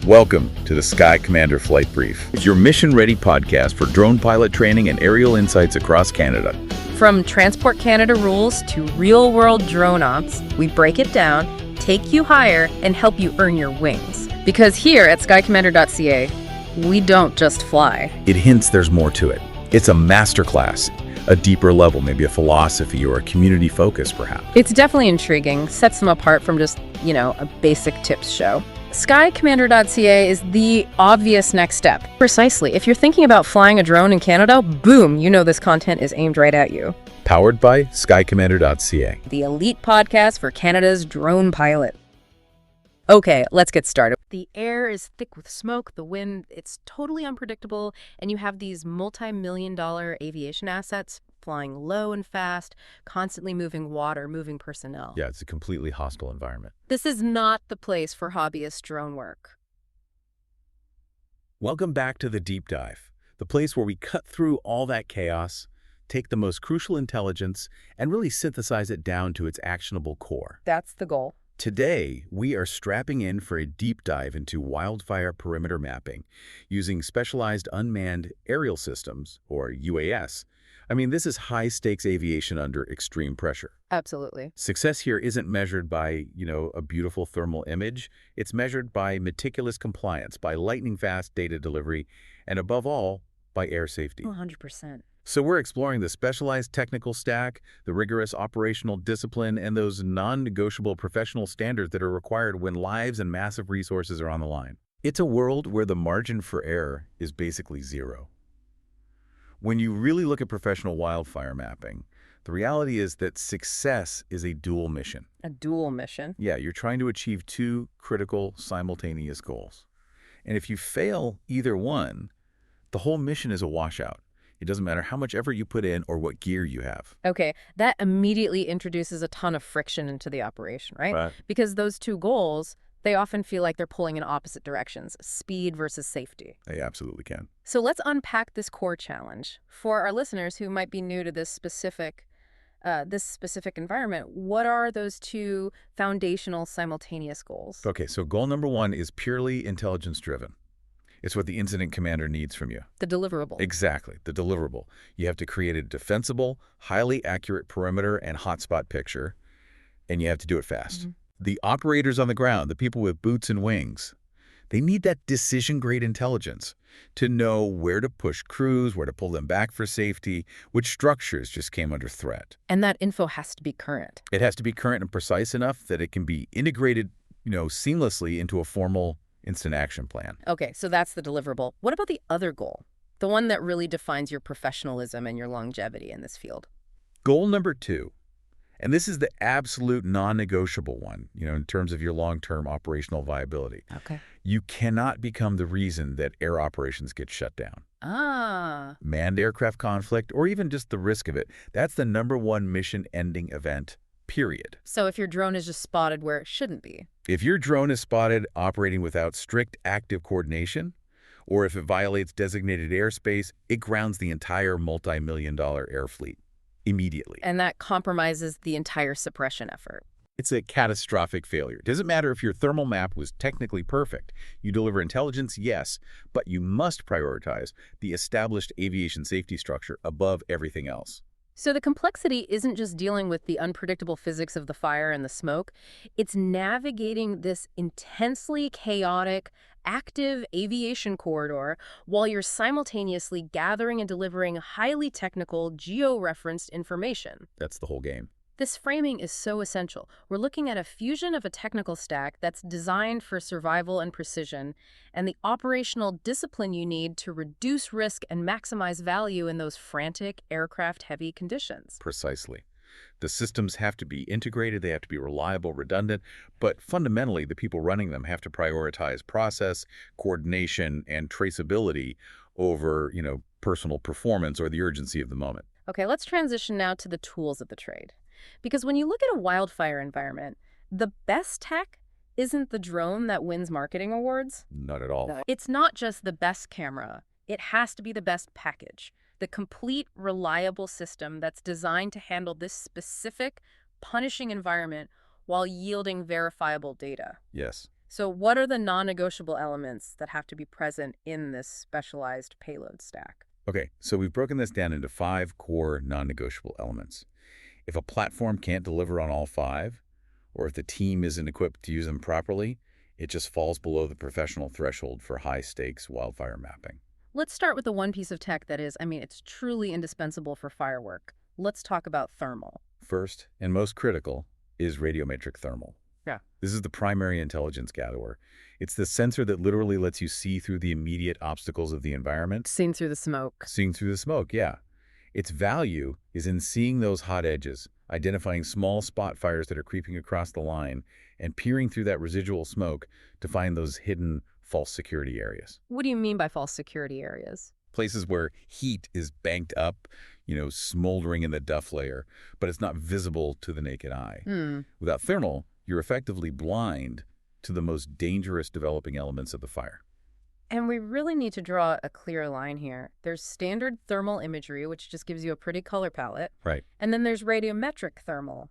Welcome to the Sky Commander Flight Brief. It's your mission-ready podcast for drone pilot training and aerial insights across Canada. From Transport Canada rules to real-world drone ops, we break it down, take you higher, and help you earn your wings. Because here at skycommander.ca, we don't just fly. It hints there's more to it. It's a masterclass, a deeper level, maybe a philosophy or a community focus, perhaps. It's definitely intriguing, sets them apart from just, a basic tips show. Skycommander.ca is the obvious next step. Precisely. If you're thinking about flying a drone in Canada, boom, this content is aimed right at you. Powered by skycommander.ca. The elite podcast for Canada's drone pilot. Okay, let's get started. The air is thick with smoke, the wind, it's totally unpredictable, and you have these multi-million-dollar aviation assets flying low and fast, constantly moving water, moving personnel. Yeah, it's a completely hostile environment. This is not the place for hobbyist drone work. Welcome back to the Deep Dive, the place where we cut through all that chaos, take the most crucial intelligence, and really synthesize it down to its actionable core. That's the goal. Today, we are strapping in for a deep dive into wildfire perimeter mapping using specialized unmanned aerial systems, or UAS. This is high-stakes aviation under extreme pressure. Absolutely. Success here isn't measured by, a beautiful thermal image. It's measured by meticulous compliance, by lightning-fast data delivery, and above all, by air safety. 100%. So we're exploring the specialized technical stack, the rigorous operational discipline, and those non-negotiable professional standards that are required when lives and massive resources are on the line. It's a world where the margin for error is basically zero. When you really look at professional wildfire mapping, the reality is that success is a dual mission. A dual mission? Yeah, you're trying to achieve two critical simultaneous goals. And if you fail either one, the whole mission is a washout. It doesn't matter how much effort you put in or what gear you have. Okay, that immediately introduces a ton of friction into the operation, right? Right. Because those two goals, they often feel like they're pulling in opposite directions, speed versus safety. They absolutely can. So let's unpack this core challenge. For our listeners who might be new to this specific environment, what are those two foundational simultaneous goals? Okay, so goal number one is purely intelligence-driven. It's what the incident commander needs from you. The deliverable. Exactly, the deliverable. You have to create a defensible, highly accurate perimeter and hotspot picture, and you have to do it fast. Mm-hmm. The operators on the ground, the people with boots and wings, they need that decision-grade intelligence to know where to push crews, where to pull them back for safety, which structures just came under threat. And that info has to be current. It has to be current and precise enough that it can be integrated, seamlessly into a formal instant action plan. Okay, so that's the deliverable. What about the other goal? The one that really defines your professionalism and your longevity in this field? Goal number two, and this is the absolute non-negotiable one, in terms of your long-term operational viability. Okay. You cannot become the reason that air operations get shut down. Manned aircraft conflict, or even just the risk of it, that's the number one mission-ending event, period. So if your drone is just spotted where it shouldn't be? If your drone is spotted operating without strict active coordination, or if it violates designated airspace, it grounds the entire multi-million-dollar air fleet immediately. And that compromises the entire suppression effort. It's a catastrophic failure. It doesn't matter if your thermal map was technically perfect. You deliver intelligence, yes, but you must prioritize the established aviation safety structure above everything else. So the complexity isn't just dealing with the unpredictable physics of the fire and the smoke. It's navigating this intensely chaotic, active aviation corridor while you're simultaneously gathering and delivering highly technical, geo-referenced information. That's the whole game. This framing is so essential. We're looking at a fusion of a technical stack that's designed for survival and precision, and the operational discipline you need to reduce risk and maximize value in those frantic, aircraft-heavy conditions. Precisely. The systems have to be integrated, they have to be reliable, redundant, but fundamentally, the people running them have to prioritize process, coordination, and traceability over, personal performance or the urgency of the moment. Okay, let's transition now to the tools of the trade. Because when you look at a wildfire environment, the best tech isn't the drone that wins marketing awards. Not at all. No. It's not just the best camera. It has to be the best package. The complete, reliable system that's designed to handle this specific, punishing environment while yielding verifiable data. Yes. So what are the non-negotiable elements that have to be present in this specialized payload stack? Okay, so we've broken this down into 5 core non-negotiable elements. If a platform can't deliver on all 5, or if the team isn't equipped to use them properly, it just falls below the professional threshold for high-stakes wildfire mapping. Let's start with the one piece of tech that is, it's truly indispensable for firework. Let's talk about thermal. First, and most critical, is radiometric thermal. Yeah. This is the primary intelligence gatherer. It's the sensor that literally lets you see through the immediate obstacles of the environment. Seen through the smoke. Seeing through the smoke, yeah. Its value is in seeing those hot edges, identifying small spot fires that are creeping across the line, and peering through that residual smoke to find those hidden false security areas. What do you mean by false security areas? Places where heat is banked up, smoldering in the duff layer, but it's not visible to the naked eye. Without thermal, you're effectively blind to the most dangerous developing elements of the fire. And we really need to draw a clear line here. There's standard thermal imagery, which just gives you a pretty color palette. Right. And then there's radiometric thermal.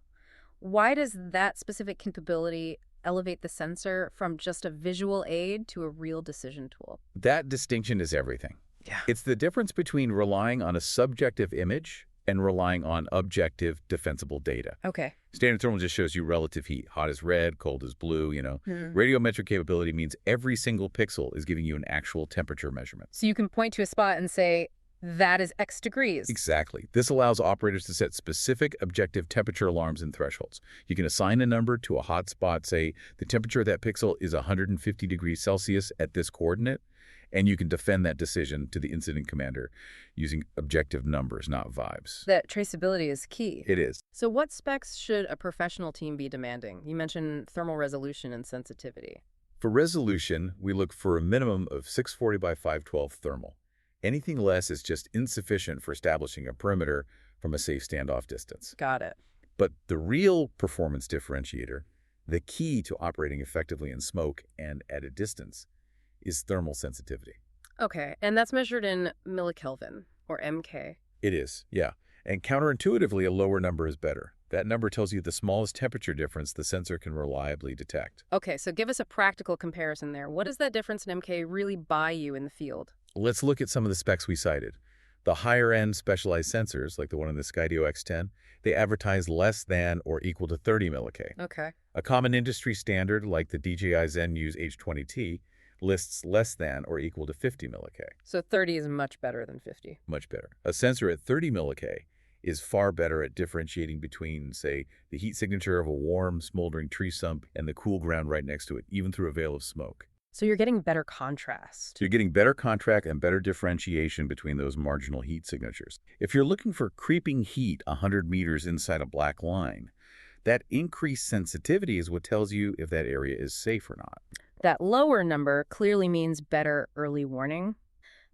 Why does that specific capability elevate the sensor from just a visual aid to a real decision tool? That distinction is everything. Yeah. It's the difference between relying on a subjective image and relying on objective, defensible data. Okay. Standard thermal just shows you relative heat. Hot is red, cold is blue, Radiometric capability means every single pixel is giving you an actual temperature measurement. So you can point to a spot and say, that is X degrees. Exactly. This allows operators to set specific objective temperature alarms and thresholds. You can assign a number to a hotspot, say the temperature of that pixel is 150 degrees Celsius at this coordinate, and you can defend that decision to the incident commander using objective numbers, not vibes. That traceability is key. It is. So what specs should a professional team be demanding? You mentioned thermal resolution and sensitivity. For resolution, we look for a minimum of 640 by 512 thermal. Anything less is just insufficient for establishing a perimeter from a safe standoff distance. Got it. But the real performance differentiator, the key to operating effectively in smoke and at a distance, is thermal sensitivity. Okay, and that's measured in millikelvin, or MK. It is, yeah. And counterintuitively, a lower number is better. That number tells you the smallest temperature difference the sensor can reliably detect. Okay, so give us a practical comparison there. What does that difference in MK really buy you in the field? Let's look at some of the specs we cited. The higher-end specialized sensors, like the one in the Skydio X10, they advertise less than or equal to 30 millik. Okay. A common industry standard, like the DJI Zen-Use H20T, lists less than or equal to 50 millik. So 30 is much better than 50. Much better. A sensor at 30 millik is far better at differentiating between, say, the heat signature of a warm, smoldering tree stump and the cool ground right next to it, even through a veil of smoke. So you're getting better contrast. So you're getting better contrast and better differentiation between those marginal heat signatures. If you're looking for creeping heat 100 meters inside a black line, that increased sensitivity is what tells you if that area is safe or not. That lower number clearly means better early warning.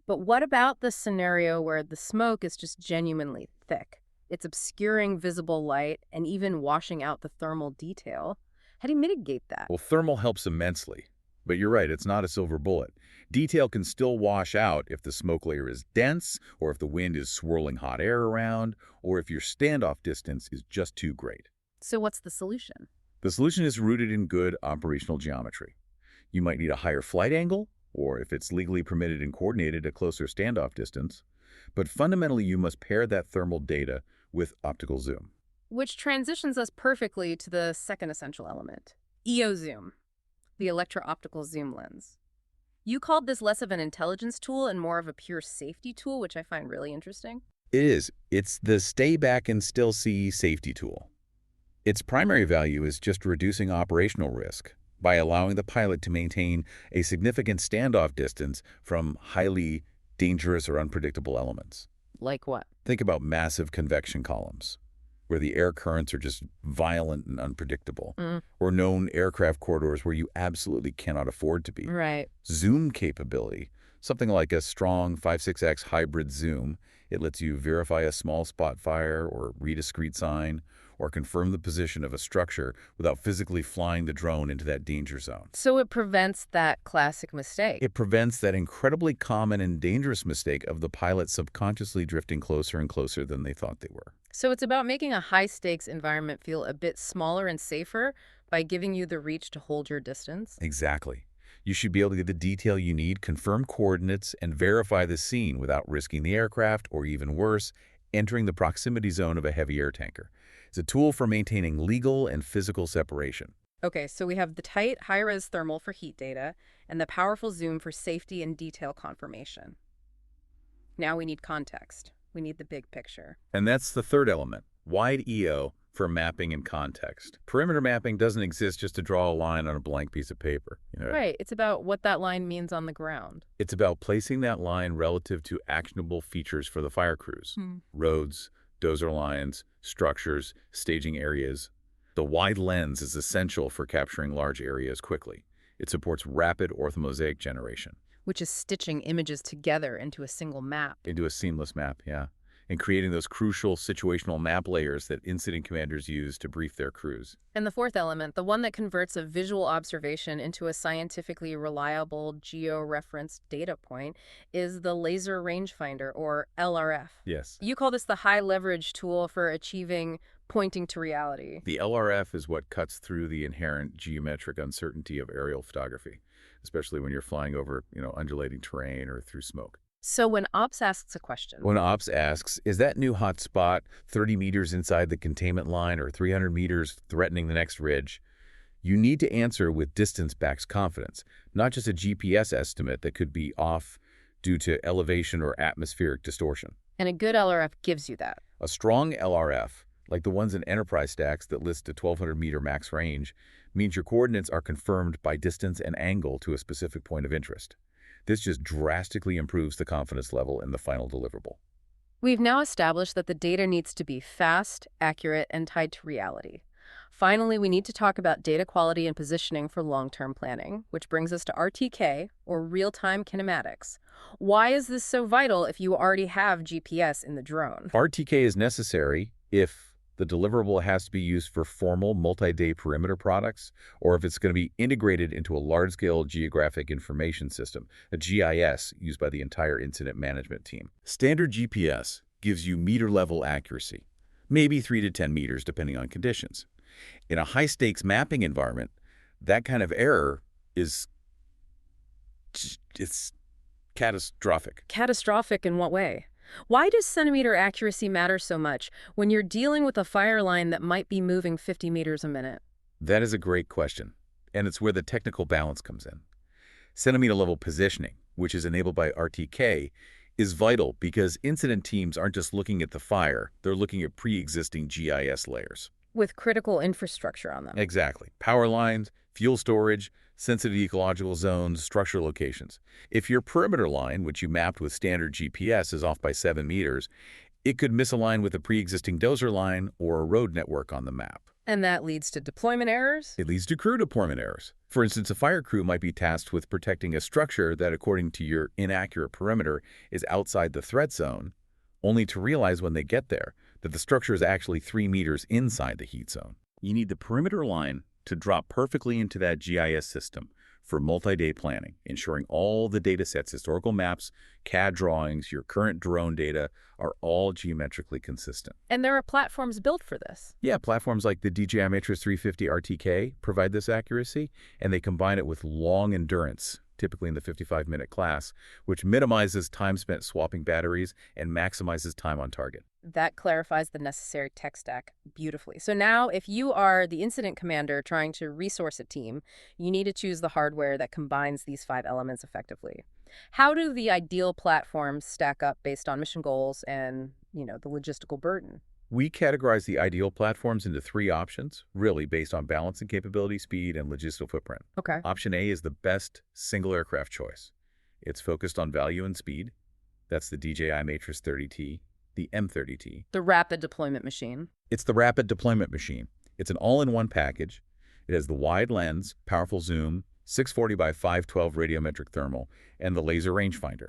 But what about the scenario where the smoke is just genuinely thick? It's obscuring visible light and even washing out the thermal detail. How do you mitigate that? Well, thermal helps immensely. But you're right, it's not a silver bullet. Detail can still wash out if the smoke layer is dense, or if the wind is swirling hot air around, or if your standoff distance is just too great. So what's the solution? The solution is rooted in good operational geometry. You might need a higher flight angle, or if it's legally permitted and coordinated, a closer standoff distance. But fundamentally, you must pair that thermal data with optical zoom. Which transitions us perfectly to the second essential element, EO zoom, the electro-optical zoom lens. You called this less of an intelligence tool and more of a pure safety tool, which I find really interesting. It is. It's the stay back and still see safety tool. Its primary value is just reducing operational risk by allowing the pilot to maintain a significant standoff distance from highly dangerous or unpredictable elements. Like what? Think about massive convection columns, where the air currents are just violent and unpredictable, or known aircraft corridors where you absolutely cannot afford to be. Right. Zoom capability, something like a strong 5/6x hybrid zoom. It lets you verify a small spot fire or read a street sign or confirm the position of a structure without physically flying the drone into that danger zone. So it prevents that classic mistake. It prevents that incredibly common and dangerous mistake of the pilot subconsciously drifting closer and closer than they thought they were. So it's about making a high-stakes environment feel a bit smaller and safer By giving you the reach to hold your distance? Exactly. You should be able to get the detail you need, confirm coordinates, and verify the scene without risking the aircraft, or even worse, entering the proximity zone of a heavy air tanker. It's a tool for maintaining legal and physical separation. Okay, so we have the tight, high-res thermal for heat data and the powerful zoom for safety and detail confirmation. Now we need context. We need the big picture. And that's the third element, wide EO for mapping and context. Perimeter mapping doesn't exist just to draw a line on a blank piece of paper. Right, it's about what that line means on the ground. It's about placing that line relative to actionable features for the fire crews. Roads, dozer lines, structures, staging areas. The wide lens is essential for capturing large areas quickly. It supports rapid orthomosaic generation. Which is stitching images together into a single map. Into a seamless map, yeah. And creating those crucial situational map layers that incident commanders use to brief their crews. And the fourth element, the one that converts a visual observation into a scientifically reliable geo-referenced data point, is the laser rangefinder, or LRF. Yes. You call this the high-leverage tool for achieving pointing to reality. The LRF is what cuts through the inherent geometric uncertainty of aerial photography, especially when you're flying over, undulating terrain or through smoke. So when Ops asks a question. When Ops asks, is that new hotspot 30 meters inside the containment line or 300 meters threatening the next ridge? You need to answer with distance-backed confidence, not just a GPS estimate that could be off due to elevation or atmospheric distortion. And a good LRF gives you that. A strong LRF, like the ones in enterprise stacks that list a 1,200-meter max range, means your coordinates are confirmed by distance and angle to a specific point of interest. This just drastically improves the confidence level in the final deliverable. We've now established that the data needs to be fast, accurate, and tied to reality. Finally, we need to talk about data quality and positioning for long-term planning, which brings us to RTK, or real-time kinematics. Why is this so vital if you already have GPS in the drone? RTK is necessary if the deliverable has to be used for formal multi-day perimeter products, or if it's going to be integrated into a large-scale geographic information system, a GIS, used by the entire incident management team. Standard GPS gives you meter-level accuracy, maybe 3 to 10 meters depending on conditions. In a high-stakes mapping environment, that kind of error it's catastrophic. Catastrophic in what way? Why does centimeter accuracy matter so much when you're dealing with a fire line that might be moving 50 meters a minute? That is a great question, and it's where the technical balance comes in. Centimeter-level positioning, which is enabled by RTK, is vital because incident teams aren't just looking at the fire, they're looking at pre-existing GIS layers. With critical infrastructure on them. Exactly. Power lines, fuel storage, sensitive ecological zones, structure locations. If your perimeter line, which you mapped with standard GPS, is off by 7 meters, it could misalign with a pre-existing dozer line or a road network on the map. And that leads to deployment errors? It leads to crew deployment errors. For instance, a fire crew might be tasked with protecting a structure that, according to your inaccurate perimeter, is outside the threat zone, only to realize when they get there that the structure is actually 3 meters inside the heat zone. You need the perimeter line to drop perfectly into that GIS system for multi-day planning, ensuring all the data sets, historical maps, CAD drawings, your current drone data are all geometrically consistent. And there are platforms built for this. Yeah, platforms like the DJI Matrix 350 RTK provide this accuracy, and they combine it with long endurance, typically in the 55-minute class, which minimizes time spent swapping batteries and maximizes time on target. That clarifies the necessary tech stack beautifully. So now, if you are the incident commander trying to resource a team, you need to choose the hardware that combines these 5 elements effectively. How do the ideal platforms stack up based on mission goals and, the logistical burden? We categorize the ideal platforms into 3 options, really based on balance and capability, speed, and logistical footprint. Okay. Option A is the best single aircraft choice. It's focused on value and speed. That's the DJI Matrix 30T, the M30T. The rapid deployment machine. It's the rapid deployment machine. It's an all-in-one package. It has the wide lens, powerful zoom, 640 by 512 radiometric thermal, and the laser rangefinder.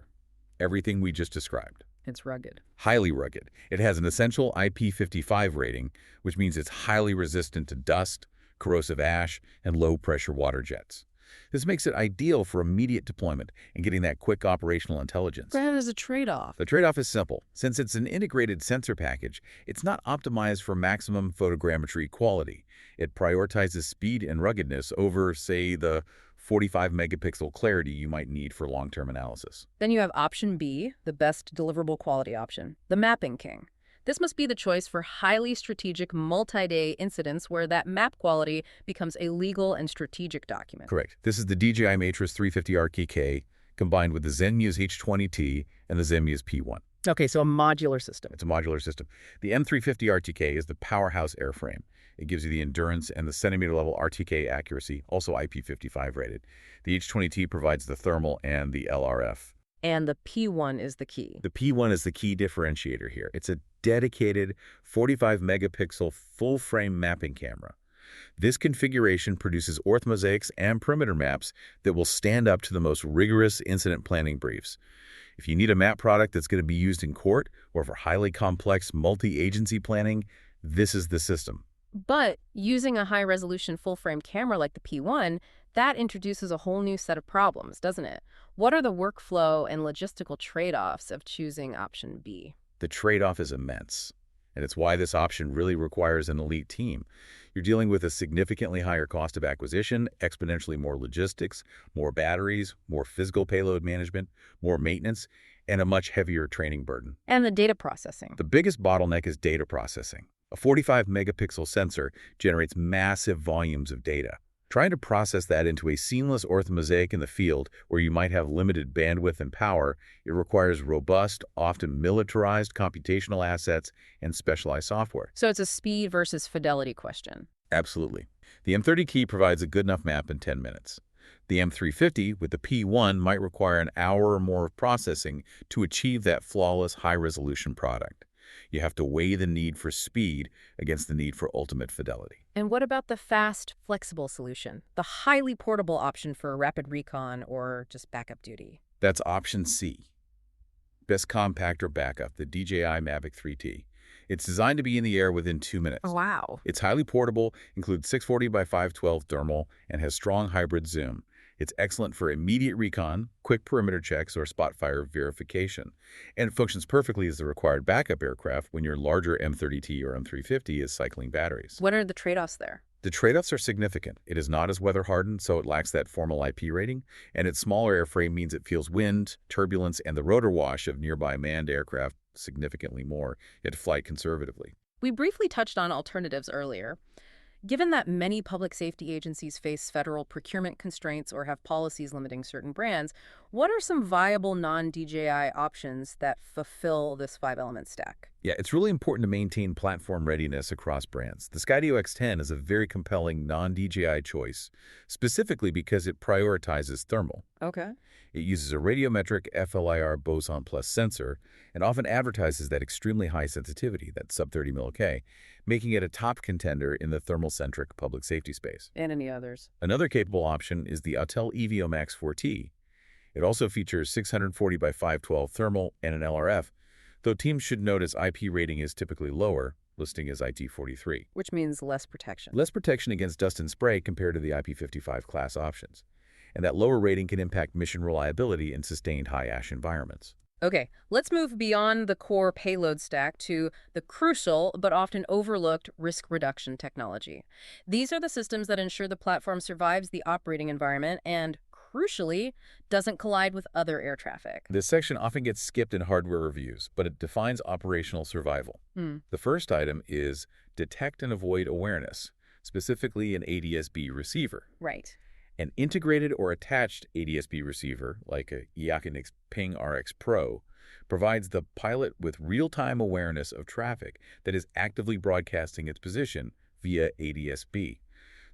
Everything we just described. It's rugged. Highly rugged. It has an essential IP55 rating, which means it's highly resistant to dust, corrosive ash, and low-pressure water jets. This makes it ideal for immediate deployment and getting that quick operational intelligence. But there's a trade-off. The trade-off is simple. Since it's an integrated sensor package, it's not optimized for maximum photogrammetry quality. It prioritizes speed and ruggedness over, say, the 45-megapixel clarity you might need for long-term analysis. Then you have option B, the best deliverable quality option, the mapping king. This must be the choice for highly strategic multi-day incidents where that map quality becomes a legal and strategic document. Correct. This is the DJI Matrix 350 RTK combined with the Zenmuse H20T and the Zenmuse P1. Okay, so a modular system. It's a modular system. The M350 RTK is the powerhouse airframe. It gives you the endurance and the centimeter-level RTK accuracy, also IP55 rated. The H20T provides the thermal and the LRF. And the P1 is the key. The P1 is the key differentiator here. It's a dedicated 45-megapixel full-frame mapping camera. This configuration produces orthomosaics and perimeter maps that will stand up to the most rigorous incident planning briefs. If you need a map product that's going to be used in court or for highly complex multi-agency planning, this is the system. But using a high-resolution full-frame camera like the P1, that introduces a whole new set of problems, doesn't it? What are the workflow and logistical trade-offs of choosing option B? The trade-off is immense, and it's why this option really requires an elite team. You're dealing with a significantly higher cost of acquisition, exponentially more logistics, more batteries, more physical payload management, more maintenance, and a much heavier training burden. And the data processing. The biggest bottleneck is data processing. A 45-megapixel sensor generates massive volumes of data. Trying to process that into a seamless orthomosaic in the field where you might have limited bandwidth and power, it requires robust, often militarized computational assets and specialized software. So it's a speed versus fidelity question. Absolutely. The M30 key provides a good enough map in 10 minutes. The M350 with the P1 might require an hour or more of processing to achieve that flawless high-resolution product. You have to weigh the need for speed against the need for ultimate fidelity. And what about the fast, flexible solution? The highly portable option for rapid recon or just backup duty? That's option C. Best compact or backup, the DJI Mavic 3T. It's designed to be in the air within 2 minutes. Oh, wow. It's highly portable, includes 640 by 512 thermal, and has strong hybrid zoom. It's excellent for immediate recon, quick perimeter checks, or spot fire verification. And it functions perfectly as the required backup aircraft when your larger M30T or M350 is cycling batteries. What are the trade-offs there? The trade-offs are significant. It is not as weather-hardened, so it lacks that formal IP rating, and its smaller airframe means it feels wind, turbulence, and the rotor wash of nearby manned aircraft significantly more, yet flight conservatively. We briefly touched on alternatives earlier. Given that many public safety agencies face federal procurement constraints or have policies limiting certain brands, what are some viable non-DJI options that fulfill this 5-element stack? Yeah, it's really important to maintain platform readiness across brands. The Skydio X10 is a very compelling non-DJI choice, specifically because it prioritizes thermal. Okay. It uses a radiometric FLIR Boson Plus sensor and often advertises that extremely high sensitivity, that sub-30 mK, making it a top contender in the thermal-centric public safety space. And any others? Another capable option is the Autel EVO Max 4T. It also features 640 by 512 thermal and an LRF, though teams should note its IP rating is typically lower, listing as IT43. Which means less protection. Less protection against dust and spray compared to the IP55 class options. And that lower rating can impact mission reliability in sustained high ash environments. Okay, let's move beyond the core payload stack to the crucial but often overlooked risk reduction technology. These are the systems that ensure the platform survives the operating environment and, crucially, doesn't collide with other air traffic. This section often gets skipped in hardware reviews, but it defines operational survival. The first item is detect and avoid awareness, specifically an ADS-B receiver. Right. An integrated or attached ADS-B receiver, like a Yakinix Ping RX Pro, provides the pilot with real-time awareness of traffic that is actively broadcasting its position via ADS-B.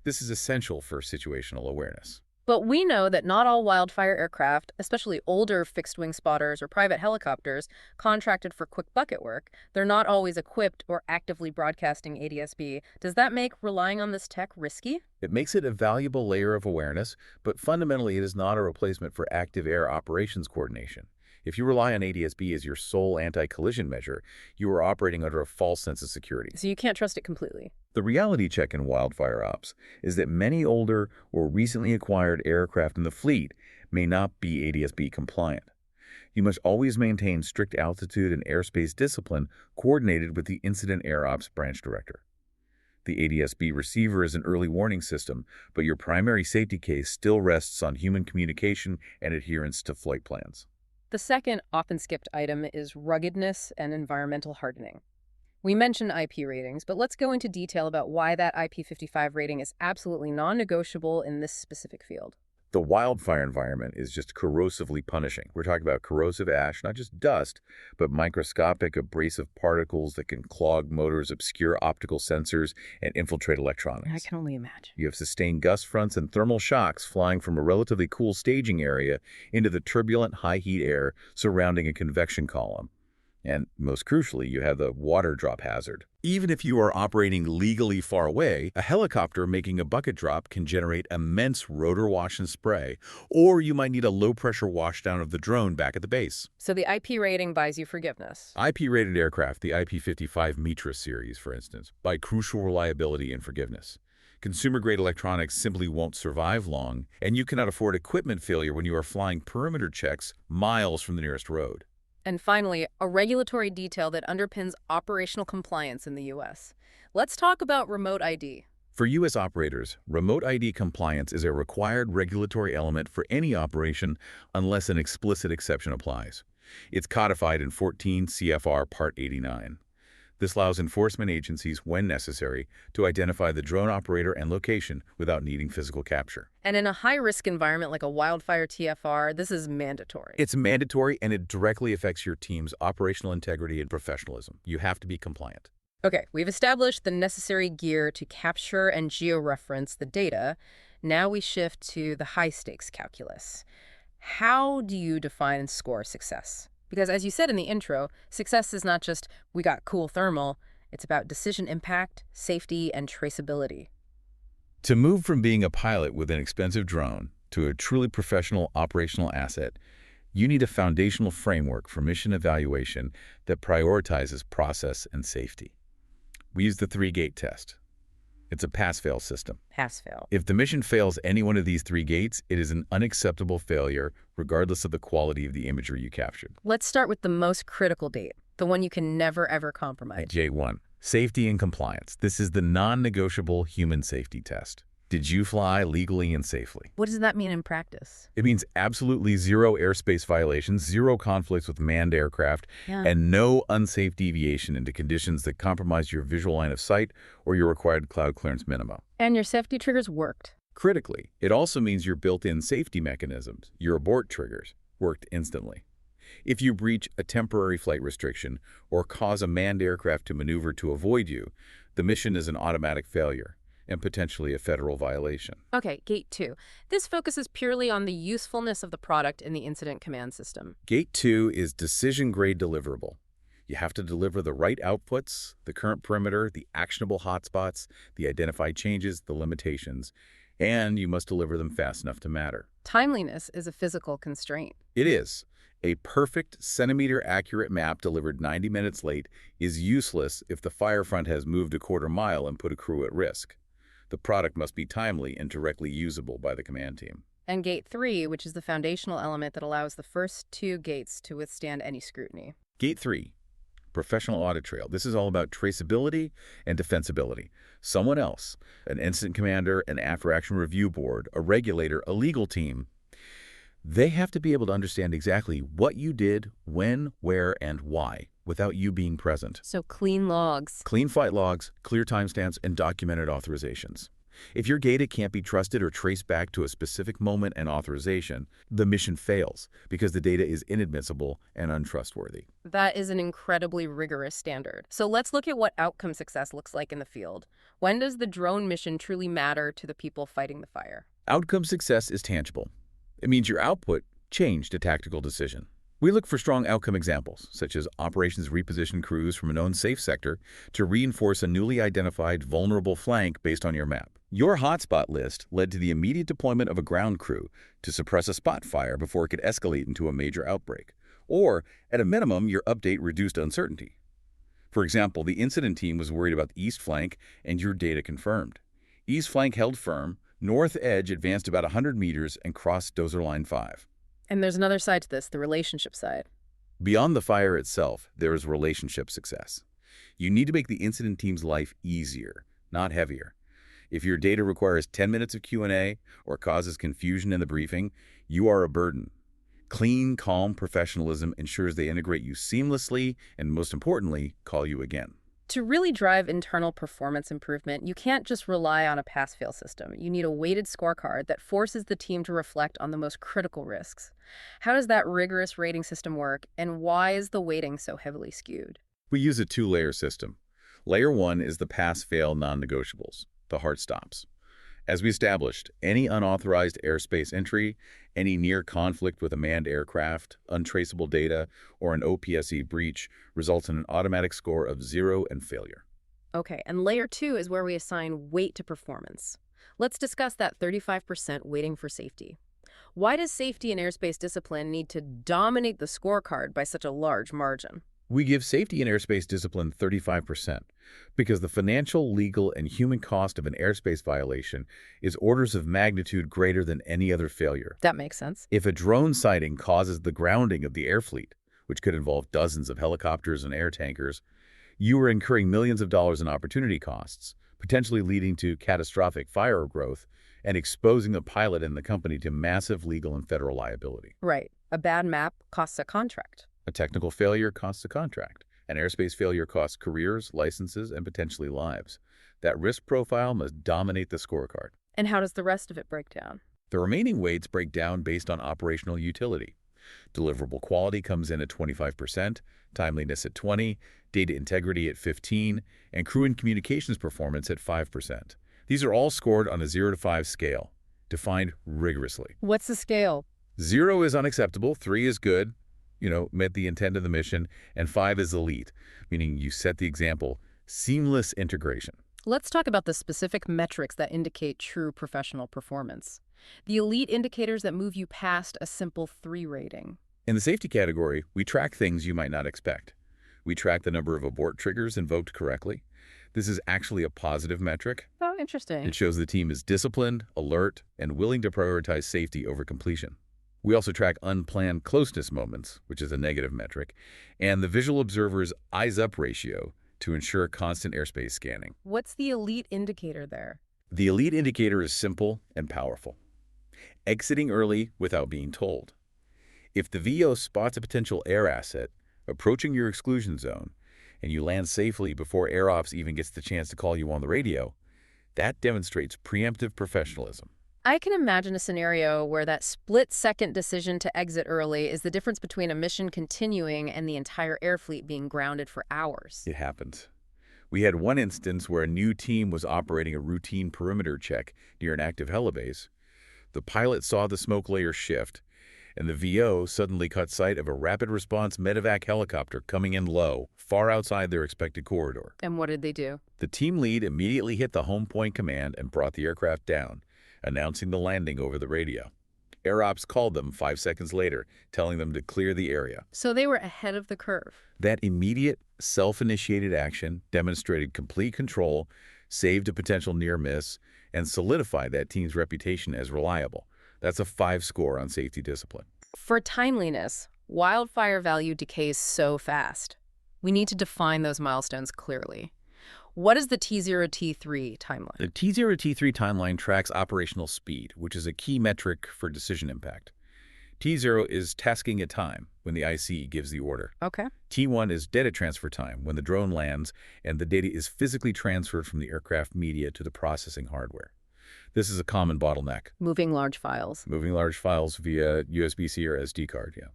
This is essential for situational awareness. But we know that not all Wildfire aircraft, especially older fixed-wing spotters or private helicopters contracted for quick bucket work, they're not always equipped or actively broadcasting ADS-B. Does that make relying on this tech risky? It makes it a valuable layer of awareness, but fundamentally it is not a replacement for active air operations coordination. If you rely on ADS-B as your sole anti-collision measure, you are operating under a false sense of security. So you can't trust it completely. The reality check in wildfire ops is that many older or recently acquired aircraft in the fleet may not be ADS-B compliant. You must always maintain strict altitude and airspace discipline coordinated with the Incident Air Ops Branch Director. The ADS-B receiver is an early warning system, but your primary safety case still rests on human communication and adherence to flight plans. The second often skipped item is ruggedness and environmental hardening. We mentioned IP ratings, but let's go into detail about why that IP55 rating is absolutely non-negotiable in this specific field. The wildfire environment is just corrosively punishing. We're talking about corrosive ash, not just dust, but microscopic abrasive particles that can clog motors, obscure optical sensors, and infiltrate electronics. I can only imagine. You have sustained gust fronts and thermal shocks flying from a relatively cool staging area into the turbulent high-heat air surrounding a convection column. And most crucially, you have the water drop hazard. Even if you are operating legally far away, a helicopter making a bucket drop can generate immense rotor wash and spray, or you might need a low-pressure washdown of the drone back at the base. So the IP rating buys you forgiveness. IP-rated aircraft, the IP55 Mitra series, for instance, buy crucial reliability and forgiveness. Consumer-grade electronics simply won't survive long, and you cannot afford equipment failure when you are flying perimeter checks miles from the nearest road. And finally, a regulatory detail that underpins operational compliance in the U.S. Let's talk about remote ID. For U.S. operators, remote ID compliance is a required regulatory element for any operation unless an explicit exception applies. It's codified in 14 CFR Part 89. This allows enforcement agencies, when necessary, to identify the drone operator and location without needing physical capture. And in a high-risk environment like a wildfire TFR, this is mandatory. It's mandatory, and it directly affects your team's operational integrity and professionalism. You have to be compliant. Okay, we've established the necessary gear to capture and georeference the data. Now we shift to the high-stakes calculus. How do you define and score success? Because as you said in the intro, success is not just, we got cool thermal, it's about decision impact, safety, and traceability. To move from being a pilot with an expensive drone to a truly professional operational asset, you need a foundational framework for mission evaluation that prioritizes process and safety. We use the 3-gate test. It's a pass-fail system. Pass-fail. If the mission fails any one of these 3 gates, it is an unacceptable failure, regardless of the quality of the imagery you captured. Let's start with the most critical date, the one you can never, ever compromise. J1, safety and compliance. This is the non-negotiable human safety test. Did you fly legally and safely? What does that mean in practice? It means absolutely zero airspace violations, zero conflicts with manned aircraft, and no unsafe deviation into conditions that compromise your visual line of sight or your required cloud clearance minima. And your safety triggers worked. Critically, it also means your built-in safety mechanisms, your abort triggers, worked instantly. If you breach a temporary flight restriction or cause a manned aircraft to maneuver to avoid you, the mission is an automatic failure and potentially a federal violation. Okay, Gate 2. This focuses purely on the usefulness of the product in the incident command system. Gate 2 is decision-grade deliverable. You have to deliver the right outputs, the current perimeter, the actionable hotspots, the identified changes, the limitations, and you must deliver them fast enough to matter. Timeliness is a physical constraint. It is. A perfect centimeter-accurate map delivered 90 minutes late is useless if the fire front has moved a quarter mile and put a crew at risk. The product must be timely and directly usable by the command team. And Gate 3, which is the foundational element that allows the first 2 gates to withstand any scrutiny. Gate 3, professional audit trail. This is all about traceability and defensibility. Someone else, an incident commander, an after-action review board, a regulator, a legal team, they have to be able to understand exactly what you did, when, where, and why, without you being present. So clean logs. Clean flight logs, clear timestamps, and documented authorizations. If your data can't be trusted or traced back to a specific moment and authorization, the mission fails because the data is inadmissible and untrustworthy. That is an incredibly rigorous standard. So let's look at what outcome success looks like in the field. When does the drone mission truly matter to the people fighting the fire? Outcome success is tangible. It means your output changed a tactical decision. We look for strong outcome examples, such as operations reposition crews from a known safe sector to reinforce a newly identified vulnerable flank based on your map. Your hotspot list led to the immediate deployment of a ground crew to suppress a spot fire before it could escalate into a major outbreak. Or, at a minimum, your update reduced uncertainty. For example, the incident team was worried about the east flank, and your data confirmed. East flank held firm, north edge advanced about 100 meters and crossed dozer line 5. And there's another side to this, the relationship side. Beyond the fire itself, there is relationship success. You need to make the incident team's life easier, not heavier. If your data requires 10 minutes of Q&A or causes confusion in the briefing, you are a burden. Clean, calm professionalism ensures they integrate you seamlessly and, most importantly, call you again. To really drive internal performance improvement, you can't just rely on a pass-fail system. You need a weighted scorecard that forces the team to reflect on the most critical risks. How does that rigorous rating system work, and why is the weighting so heavily skewed? We use a two-layer system. Layer 1 is the pass-fail non-negotiables, the hard stops. As we established, any unauthorized airspace entry, any near conflict with a manned aircraft, untraceable data, or an OPSE breach results in an automatic score of 0 and failure. Okay, and layer 2 is where we assign weight to performance. Let's discuss that 35% weighting for safety. Why does safety and airspace discipline need to dominate the scorecard by such a large margin? We give safety and airspace discipline 35% because the financial, legal, and human cost of an airspace violation is orders of magnitude greater than any other failure. That makes sense. If a drone sighting causes the grounding of the air fleet, which could involve dozens of helicopters and air tankers, you are incurring millions of dollars in opportunity costs, potentially leading to catastrophic fire growth and exposing the pilot and the company to massive legal and federal liability. Right. A bad map costs a contract. A technical failure costs a contract. An airspace failure costs careers, licenses, and potentially lives. That risk profile must dominate the scorecard. And how does the rest of it break down? The remaining weights break down based on operational utility. Deliverable quality comes in at 25%, timeliness at 20%, data integrity at 15%, and crew and communications performance at 5%. These are all scored on a 0 to 5 scale, defined rigorously. What's the scale? 0 is unacceptable, 3 is good, met the intent of the mission, and 5 is elite, meaning you set the example, seamless integration. Let's talk about the specific metrics that indicate true professional performance. The elite indicators that move you past a simple 3 rating. In the safety category, we track things you might not expect. We track the number of abort triggers invoked correctly. This is actually a positive metric. Oh, interesting. It shows the team is disciplined, alert, and willing to prioritize safety over completion. We also track unplanned closeness moments, which is a negative metric, and the visual observer's eyes-up ratio to ensure constant airspace scanning. What's the elite indicator there? The elite indicator is simple and powerful. Exiting early without being told. If the VO spots a potential air asset approaching your exclusion zone, and you land safely before Air Ops even gets the chance to call you on the radio, that demonstrates preemptive professionalism. I can imagine a scenario where that split-second decision to exit early is the difference between a mission continuing and the entire air fleet being grounded for hours. It happened. We had one instance where a new team was operating a routine perimeter check near an active helibase. The pilot saw the smoke layer shift, and the VO suddenly caught sight of a rapid response medevac helicopter coming in low, far outside their expected corridor. And what did they do? The team lead immediately hit the home point command and brought the aircraft down, announcing the landing over the radio. Air Ops called them 5 seconds later, telling them to clear the area. So they were ahead of the curve. That immediate, self-initiated action demonstrated complete control, saved a potential near miss, and solidified that team's reputation as reliable. That's a 5 score on safety discipline. For timeliness, wildfire value decays so fast. We need to define those milestones clearly. What is the T0-T3 timeline? The T0-T3 timeline tracks operational speed, which is a key metric for decision impact. T0 is tasking at time, when the IC gives the order. Okay. T1 is data transfer time, when the drone lands and the data is physically transferred from the aircraft media to the processing hardware. This is a common bottleneck. Moving large files. Moving large files via USB-C or SD card, yeah.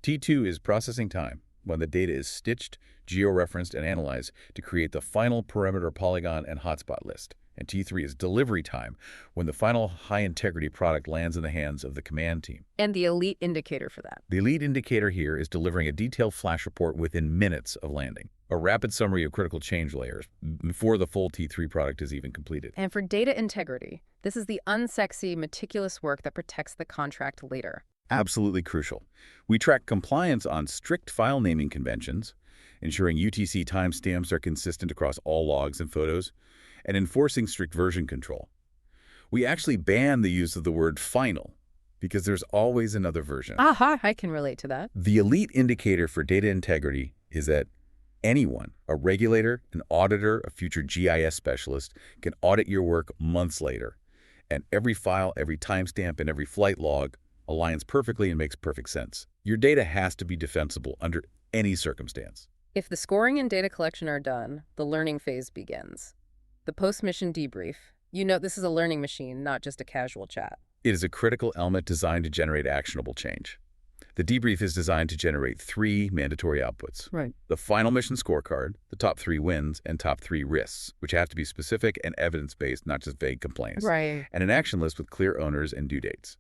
T2 is processing time, when the data is stitched, georeferenced, and analyzed to create the final perimeter polygon and hotspot list. And T3 is delivery time, when the final high-integrity product lands in the hands of the command team. And the elite indicator for that? The elite indicator here is delivering a detailed flash report within minutes of landing, a rapid summary of critical change layers before the full T3 product is even completed. And for data integrity, this is the unsexy, meticulous work that protects the contract later. Absolutely crucial. We track compliance on strict file naming conventions, ensuring UTC timestamps are consistent across all logs and photos, and enforcing strict version control. We actually ban the use of the word final because there's always another version. Aha, I can relate to that. The elite indicator for data integrity is that anyone, a regulator, an auditor, a future GIS specialist, can audit your work months later. And every file, every timestamp, and every flight log aligns perfectly and makes perfect sense. Your data has to be defensible under any circumstance. If the scoring and data collection are done, the learning phase begins. The post-mission debrief. You note this is a learning machine, not just a casual chat. It is a critical element designed to generate actionable change. The debrief is designed to generate 3 mandatory outputs. Right. The final mission scorecard, the top 3 wins, and top 3 risks, which have to be specific and evidence-based, not just vague complaints. Right. And an action list with clear owners and due dates.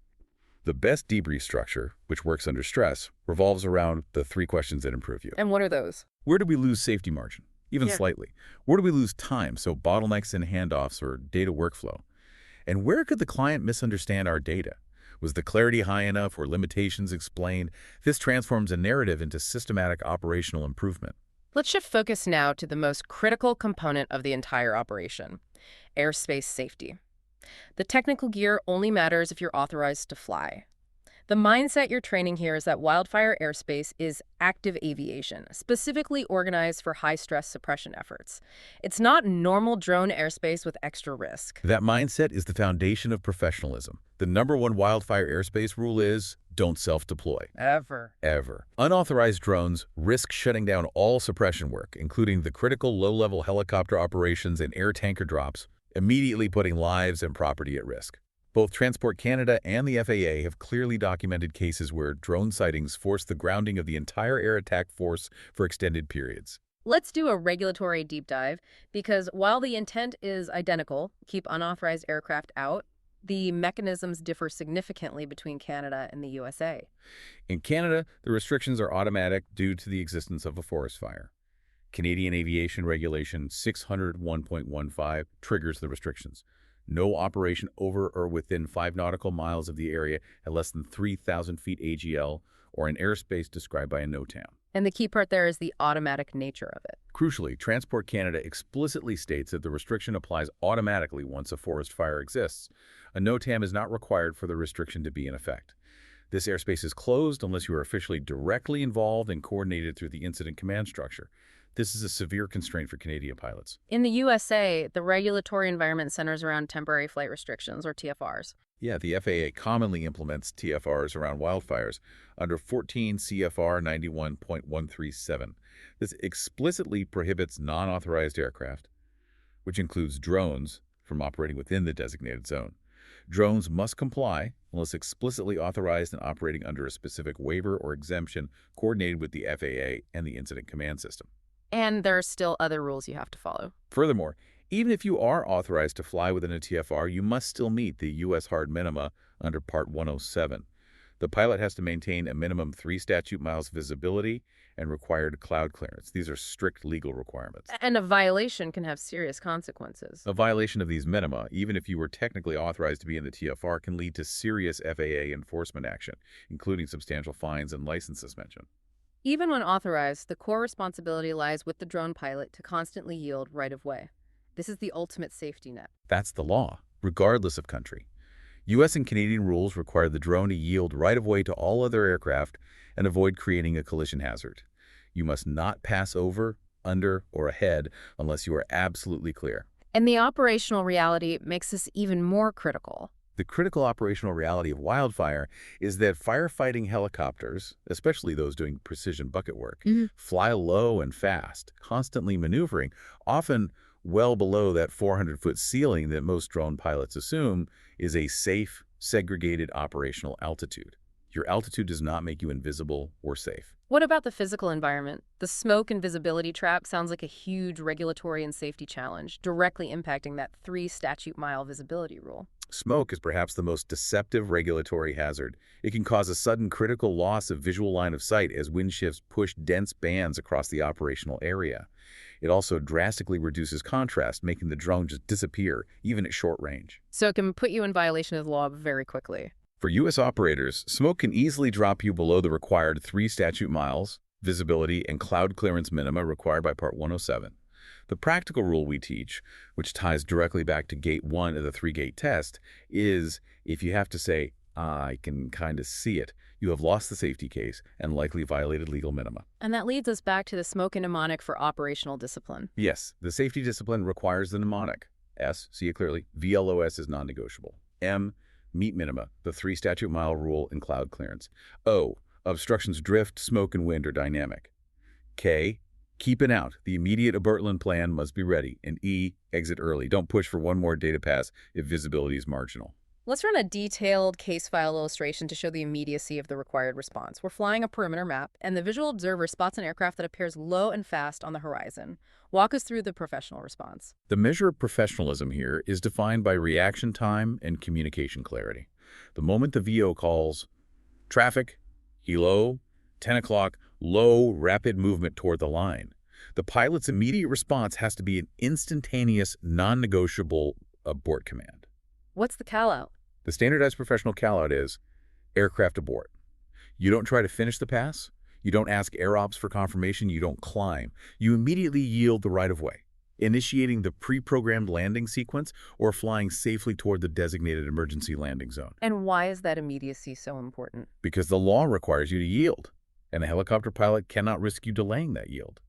The best debrief structure, which works under stress, revolves around the 3 questions that improve you. And what are those? Where do we lose safety margin? Even slightly. Where do we lose time, so bottlenecks in handoffs or data workflow? And where could the client misunderstand our data? Was the clarity high enough or limitations explained? This transforms a narrative into systematic operational improvement. Let's shift focus now to the most critical component of the entire operation, airspace safety. The technical gear only matters if you're authorized to fly. The mindset you're training here is that Wildfire airspace is active aviation, specifically organized for high-stress suppression efforts. It's not normal drone airspace with extra risk. That mindset is the foundation of professionalism. The #1 Wildfire airspace rule is don't self-deploy. Ever. Unauthorized drones risk shutting down all suppression work, including the critical low-level helicopter operations and air tanker drops, immediately putting lives and property at risk. Both Transport Canada and the FAA have clearly documented cases where drone sightings forced the grounding of the entire air attack force for extended periods. Let's do a regulatory deep dive, because while the intent is identical, keep unauthorized aircraft out, the mechanisms differ significantly between Canada and the USA. In Canada, the restrictions are automatic due to the existence of a forest fire. Canadian Aviation Regulation 601.15 triggers the restrictions. No operation over or within 5 nautical miles of the area at less than 3,000 feet AGL or an airspace described by a NOTAM. And the key part there is the automatic nature of it. Crucially, Transport Canada explicitly states that the restriction applies automatically once a forest fire exists. A NOTAM is not required for the restriction to be in effect. This airspace is closed unless you are officially directly involved and coordinated through the incident command structure. This is a severe constraint for Canadian pilots. In the USA, the regulatory environment centers around temporary flight restrictions, or TFRs. Yeah, the FAA commonly implements TFRs around wildfires under 14 CFR 91.137. This explicitly prohibits non-authorized aircraft, which includes drones, from operating within the designated zone. Drones must comply unless explicitly authorized and operating under a specific waiver or exemption coordinated with the FAA and the Incident Command System. And there are still other rules you have to follow. Furthermore, even if you are authorized to fly within a TFR, you must still meet the U.S. hard minima under Part 107. The pilot has to maintain a minimum 3 statute miles visibility and required cloud clearance. These are strict legal requirements. And a violation can have serious consequences. A violation of these minima, even if you were technically authorized to be in the TFR, can lead to serious FAA enforcement action, including substantial fines and license suspension. Even when authorized, the core responsibility lies with the drone pilot to constantly yield right-of-way. This is the ultimate safety net. That's the law, regardless of country. U.S. and Canadian rules require the drone to yield right-of-way to all other aircraft and avoid creating a collision hazard. You must not pass over, under, or ahead unless you are absolutely clear. And the operational reality makes this even more critical. The critical operational reality of Wildfire is that firefighting helicopters, especially those doing precision bucket work, fly low and fast, constantly maneuvering, often well below that 400-foot ceiling that most drone pilots assume is a safe, segregated operational altitude. Your altitude does not make you invisible or safe. What about the physical environment? The smoke and visibility trap sounds like a huge regulatory and safety challenge, directly impacting that 3 statute mile visibility rule. Smoke is perhaps the most deceptive regulatory hazard. It can cause a sudden critical loss of visual line of sight as wind shifts push dense bands across the operational area. It also drastically reduces contrast, making the drone just disappear, even at short range. So it can put you in violation of the law very quickly. For U.S. operators, smoke can easily drop you below the required 3 statute miles, visibility, and cloud clearance minima required by Part 107. The practical rule we teach, which ties directly back to Gate 1 of the 3-gate test, is if you have to say, I can kind of see it, you have lost the safety case and likely violated legal minima. And that leads us back to the smoke and mnemonic for operational discipline. Yes, the safety discipline requires the mnemonic. S, see it clearly, VLOS is non-negotiable. M, meet minima, the 3 statute mile rule in cloud clearance. O, obstructions drift, smoke, and wind are dynamic. K, keep it out. The immediate abortland plan must be ready. And E, exit early. Don't push for one more data pass if visibility is marginal. Let's run a detailed case file illustration to show the immediacy of the required response. We're flying a perimeter map, and the visual observer spots an aircraft that appears low and fast on the horizon. Walk us through the professional response. The measure of professionalism here is defined by reaction time and communication clarity. The moment the VO calls, traffic, helo, 10 o'clock, low, rapid movement toward the line, the pilot's immediate response has to be an instantaneous, non-negotiable abort command. What's the call-out? The standardized professional call-out is aircraft abort. You don't try to finish the pass. You don't ask air ops for confirmation. You don't climb. You immediately yield the right-of-way, initiating the pre-programmed landing sequence or flying safely toward the designated emergency landing zone. And why is that immediacy so important? Because the law requires you to yield, and a helicopter pilot cannot risk you delaying that yield.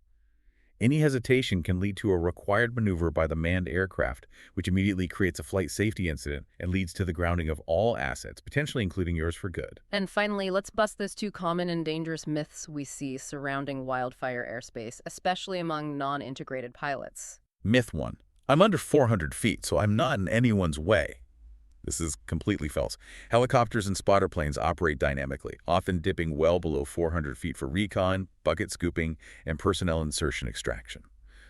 Any hesitation can lead to a required maneuver by the manned aircraft, which immediately creates a flight safety incident and leads to the grounding of all assets, potentially including yours for good. And finally, let's bust those 2 common and dangerous myths we see surrounding wildfire airspace, especially among non-integrated pilots. Myth 1. I'm under 400 feet, so I'm not in anyone's way. This is completely false. Helicopters and spotter planes operate dynamically, often dipping well below 400 feet for recon, bucket scooping, and personnel insertion extraction.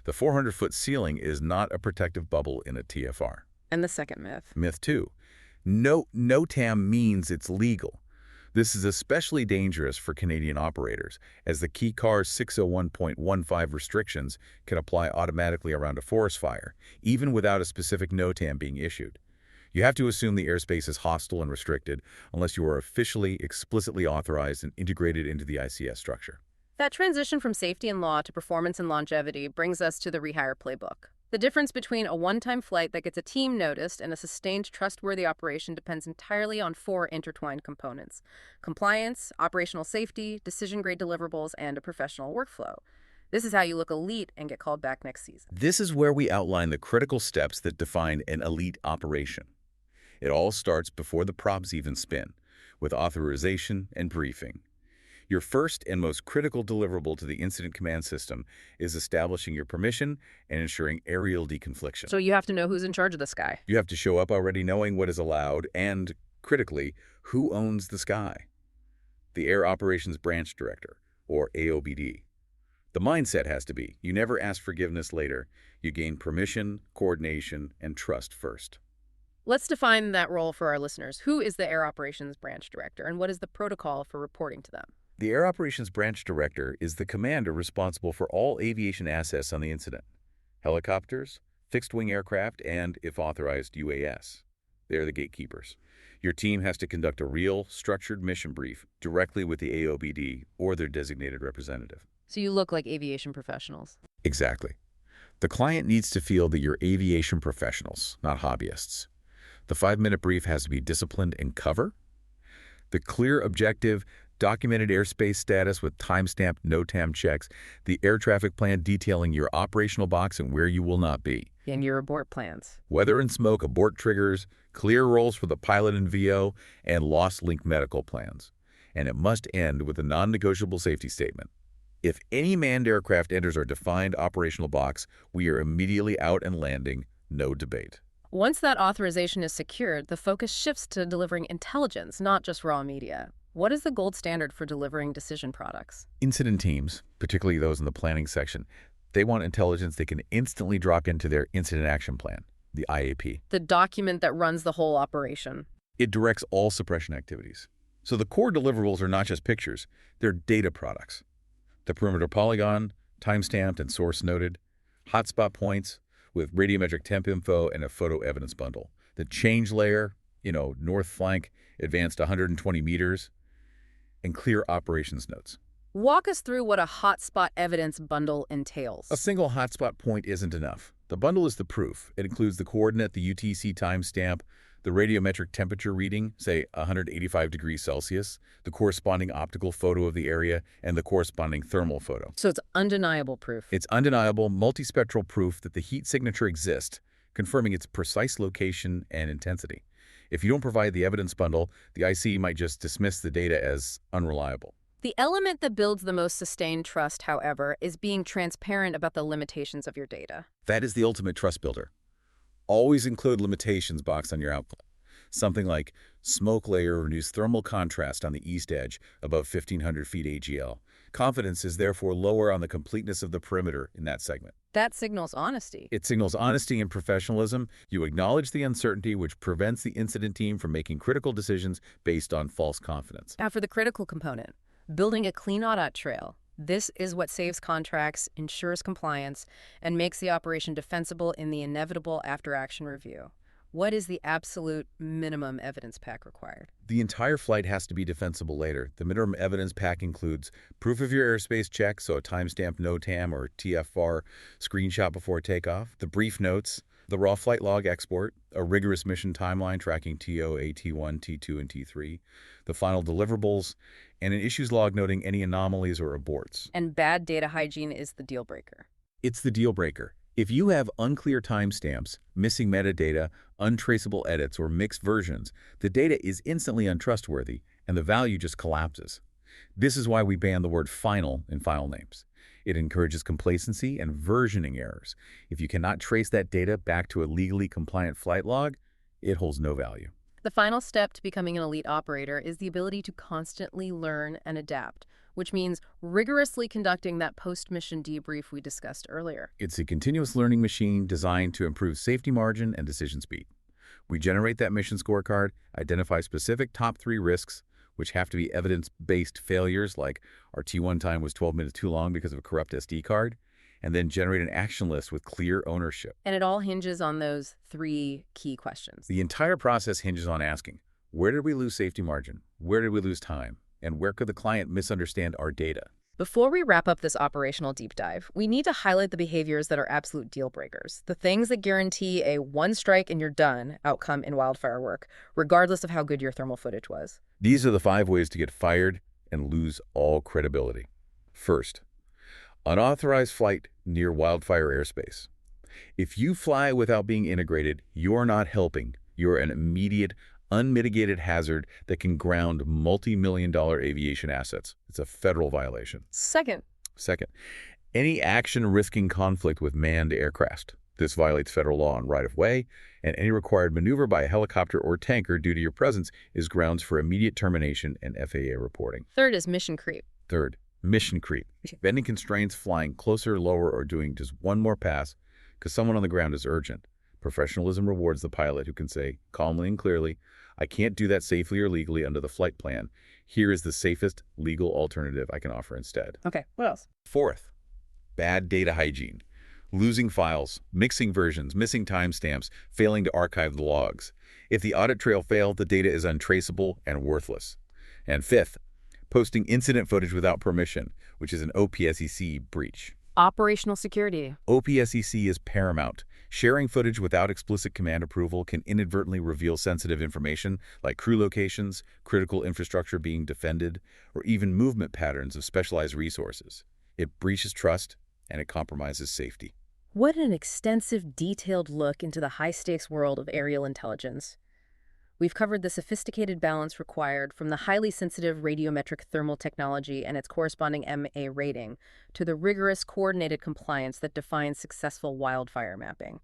The 400-foot ceiling is not a protective bubble in a TFR. And the second myth? Myth 2. NOTAM means it's legal. This is especially dangerous for Canadian operators, as the KeyCar 601.15 restrictions can apply automatically around a forest fire, even without a specific NOTAM being issued. You have to assume the airspace is hostile and restricted unless you are officially, explicitly authorized and integrated into the ICS structure. That transition from safety and law to performance and longevity brings us to the rehire playbook. The difference between a one-time flight that gets a team noticed and a sustained, trustworthy operation depends entirely on 4 intertwined components: compliance, operational safety, decision-grade deliverables, and a professional workflow. This is how you look elite and get called back next season. This is where we outline the critical steps that define an elite operation. It all starts before the props even spin, with authorization and briefing. Your first and most critical deliverable to the incident command system is establishing your permission and ensuring aerial deconfliction. So you have to know who's in charge of the sky. You have to show up already knowing what is allowed and, critically, who owns the sky. The Air Operations Branch Director, or AOBD. The mindset has to be, you never ask forgiveness later. You gain permission, coordination, and trust first. Let's define that role for our listeners. Who is the Air Operations Branch Director, and what is the protocol for reporting to them? The Air Operations Branch Director is the commander responsible for all aviation assets on the incident: helicopters, fixed-wing aircraft, and, if authorized, UAS. They are the gatekeepers. Your team has to conduct a real, structured mission brief directly with the AOBD or their designated representative. So you look like aviation professionals. Exactly. The client needs to feel that you're aviation professionals, not hobbyists. The 5-minute brief has to be disciplined and cover. The clear objective, documented airspace status with time-stamped NOTAM checks, the air traffic plan detailing your operational box and where you will not be. And your abort plans. Weather and smoke abort triggers, clear roles for the pilot and VO, and lost link medical plans. And it must end with a non-negotiable safety statement. If any manned aircraft enters our defined operational box, we are immediately out and landing, no debate. Once that authorization is secured, the focus shifts to delivering intelligence, not just raw media. What is the gold standard for delivering decision products? Incident teams, particularly those in the planning section, they want intelligence they can instantly drop into their incident action plan, the IAP. The document that runs the whole operation. It directs all suppression activities. So the core deliverables are not just pictures, they're data products. The perimeter polygon, timestamped and source noted, hotspot points with radiometric temp info and a photo evidence bundle. The change layer, north flank advanced 120 meters, and clear operations notes. Walk us through what a hotspot evidence bundle A entails. single hotspot point isn't enough. The bundle is the proof. It includes the coordinate, the UTC timestamp, the radiometric temperature reading, say 185 degrees Celsius, the corresponding optical photo of the area, and the corresponding thermal photo. So it's undeniable proof. It's undeniable, multispectral proof that the heat signature exists, confirming its precise location and intensity. If you don't provide the evidence bundle, the IC might just dismiss the data as unreliable. The element that builds the most sustained trust, however, is being transparent about the limitations of your data. That is the ultimate trust builder. Always include limitations box on your output. Something like smoke layer reduce thermal contrast on the east edge above 1,500 feet AGL. Confidence is therefore lower on the completeness of the perimeter in that segment. That signals honesty. It signals honesty and professionalism. You acknowledge the uncertainty, which prevents the incident team from making critical decisions based on false confidence. Now for the critical component, building a clean audit trail. This is what saves contracts, ensures compliance, and makes the operation defensible in the inevitable after-action review. What is the absolute minimum evidence pack required? The entire flight has to be defensible later. The minimum evidence pack includes proof of your airspace check, so a timestamp NOTAM or TFR screenshot before takeoff, the brief notes, the raw flight log export, a rigorous mission timeline tracking TO, AT1, T2, and T3, the final deliverables, and an issues log noting any anomalies or aborts. And bad data hygiene is the deal breaker. It's the deal breaker. If you have unclear timestamps, missing metadata, untraceable edits, or mixed versions, the data is instantly untrustworthy, and the value just collapses. This is why we ban the word final in file names. It encourages complacency and versioning errors. If you cannot trace that data back to a legally compliant flight log, it holds no value. The final step to becoming an elite operator is the ability to constantly learn and adapt, which means rigorously conducting that post-mission debrief we discussed earlier. It's a continuous learning machine designed to improve safety margin and decision speed. We generate that mission scorecard, identify specific top 3 risks, which have to be evidence-based failures like our T1 time was 12 minutes too long because of a corrupt SD card, and then generate an action list with clear ownership. And it all hinges on those 3 key questions. The entire process hinges on asking, where did we lose safety margin? Where did we lose time? And where could the client misunderstand our data? Before we wrap up this operational deep dive, we need to highlight the behaviors that are absolute deal breakers, the things that guarantee a one strike and you're done outcome in wildfire work, regardless of how good your thermal footage was. These are the 5 ways to get fired and lose all credibility. First, unauthorized flight near wildfire airspace. If you fly without being integrated, you're not helping. You're an immediate, unmitigated hazard that can ground multi-million-dollar aviation assets. It's a federal violation. Second, any action risking conflict with manned aircraft. This violates federal law on right-of-way, and any required maneuver by a helicopter or tanker due to your presence is grounds for immediate termination and FAA reporting. third is mission creep. Third, mission creep. Bending constraints, flying closer, lower, or doing just one more pass because someone on the ground is urgent. Professionalism rewards the pilot who can say, calmly and clearly, I can't do that safely or legally under the flight plan. Here is the safest legal alternative I can offer instead. Okay, what else? Fourth, bad data hygiene. Losing files, mixing versions, missing timestamps, failing to archive the logs. If the audit trail failed, the data is untraceable and worthless. And fifth, posting incident footage without permission, which is an OPSEC breach. Operational security. OPSEC is paramount. Sharing footage without explicit command approval can inadvertently reveal sensitive information like crew locations, critical infrastructure being defended, or even movement patterns of specialized resources. It breaches trust and it compromises safety. What an extensive, detailed look into the high-stakes world of aerial intelligence. We've covered the sophisticated balance required from the highly sensitive radiometric thermal technology and its corresponding MA rating to the rigorous coordinated compliance that defines successful wildfire mapping.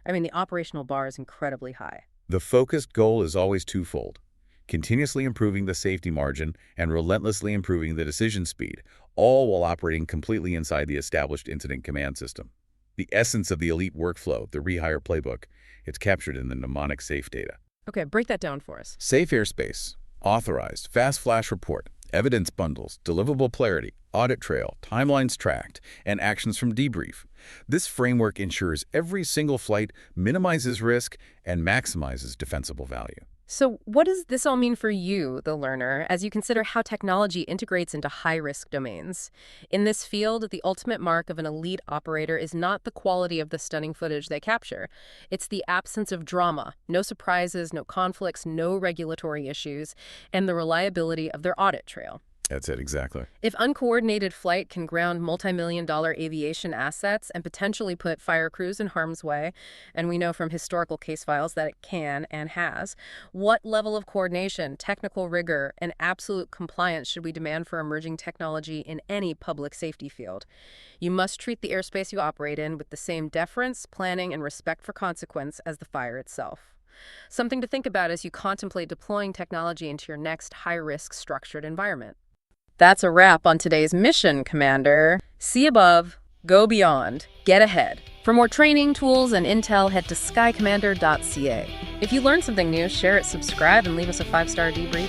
I mean, the operational bar is incredibly high. The focused goal is always twofold: continuously improving the safety margin and relentlessly improving the decision speed, all while operating completely inside the established incident command system. The essence of the elite workflow, the rehire playbook, it's captured in the mnemonic SAFE data. Okay, break that down for us. Safe airspace, authorized, fast flash report, evidence bundles, deliverable clarity, audit trail, timelines tracked, and actions from debrief. This framework ensures every single flight minimizes risk and maximizes defensible value. So what does this all mean for you, the learner, as you consider how technology integrates into high-risk domains? In this field, the ultimate mark of an elite operator is not the quality of the stunning footage they capture. It's the absence of drama, no surprises, no conflicts, no regulatory issues, and the reliability of their audit trail. That's it, exactly. If uncoordinated flight can ground multi-million-dollar aviation assets and potentially put fire crews in harm's way, and we know from historical case files that it can and has, what level of coordination, technical rigor, and absolute compliance should we demand for emerging technology in any public safety field? You must treat the airspace you operate in with the same deference, planning, and respect for consequence as the fire itself. Something to think about as you contemplate deploying technology into your next high-risk structured environment. That's a wrap on today's mission, Commander. See above, go beyond, get ahead. For more training, tools, and intel, head to skycommander.ca. If you learned something new, share it, subscribe, and leave us a 5-star debrief.